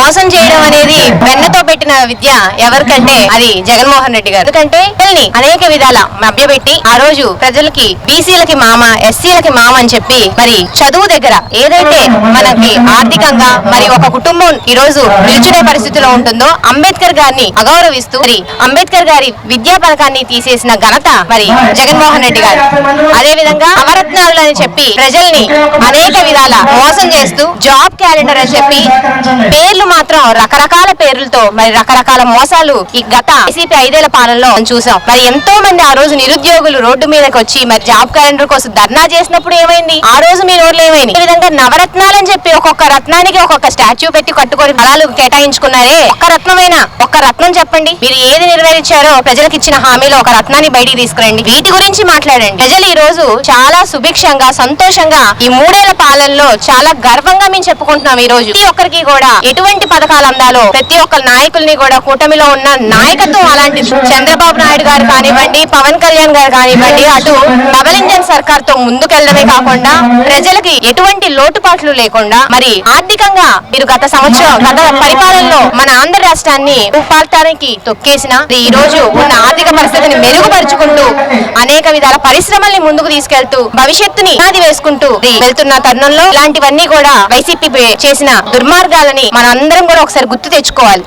మోసం చేయడం అనేది వెన్నతో పెట్టిన విద్య ఎవరికంటే అది జగన్మోహన్ రెడ్డి గారు. ఎందుకంటే పిల్లల్ని అనేక విధాల మభ్యపెట్టి ఆ రోజు ప్రజలకి బీసీలకి మామ, ఎస్సీలకి మామ అని చెప్పి మరి చదువు దగ్గర ఏదైతే మనకి ఆర్థికంగా మరి ఒక కుటుంబం ఈ రోజు నిల్చునే పరిస్థితిలో ఉంటుందో అంబేద్కర్ గారిని అగౌరవిస్తూ మరి అంబేద్కర్ గారి విద్యా పథకాన్ని తీసేసిన ఘనత మరి జగన్మోహన్ రెడ్డి గారు. అదే విధంగా నవరత్నాలు అని చెప్పి ప్రజల్ని అనేక విధాల మోసం చేస్తూ జాబ్ క్యాలెండర్ అని చెప్పి పేర్లు మాత్రం రకరకాల పేర్లతో మరి రకరకాల మోసాలు ఈ గత వైసీపీ 5 ఏళ్ల పాలనలో చూసాం. మరి ఎంతో మంది ఆ రోజు నిరుద్యోగులు రోడ్డు మీదకి వచ్చి మరి జాబ్ క్యాలెండర్ కోసం ధర్నా చేసినప్పుడు ఏమైంది? ఆ రోజు మీ నోర్లు ఏమైంది? ఈ విధంగా నవరత్నాలు అని చెప్పి ఒక్కొక్క రత్నానికి ఒక్కొక్క స్టాచ్యూ పెట్టి కట్టుకొని ఫలాలు కేటాయించుకున్నారే. ఒక్క రత్నం చెప్పండి, మీరు ఏది నెరవేర్చారో ప్రజలకు ఇచ్చిన హామీలో ఒక రత్నాన్ని బయటికి తీసుకురండి. వీటి గురించి మాట్లాడండి. ప్రజలు ఈ రోజు చాలా సుభిక్షంగా సంతోషంగా ఈ 3 ఏళ్ల పాలనలో చాలా గర్వంగా మేము చెప్పుకుంటున్నాం. ఈ రోజు ప్రతి ఒక్కరికి కూడా ఎటువంటి పథకాలు అందాలో ప్రతి ఒక్క నాయకుల్ని కూడా కూటమిలో ఉన్న నాయకత్వం అలాంటి చంద్రబాబు నాయుడు గారు కానివ్వండి, పవన్ కళ్యాణ్ గారు కానివ్వండి, అటు డబల్ ఇంజన్ సర్కార్ తో ముందుకెళ్లడమే కాకుండా ప్రజలకి ఎటువంటి లోటుపాట్లు లేకుండా మరి ఆర్థికంగా మీరు గత పరిపాలనలో మన ఆంధ్ర రాష్ట్రాన్ని రూపాల్తానికి తొక్కేసిన ఈ రోజు ఉన్న ఆర్థిక పరిస్థితిని మెరుగుపరుచుకుంటూ అనేక విధాల పరిశ్రమల్ని ముందుకు తీసుకెళ్తూ భవిష్యత్తుని నాది వేసుకుంటూ వెళ్తున్న తరుణంలో ఇలాంటివన్నీ కూడా వైసీపీ చేసిన దుర్మార్గాలని మనందరం కూడా ఒకసారి గుర్తు తెచ్చుకోవాలి.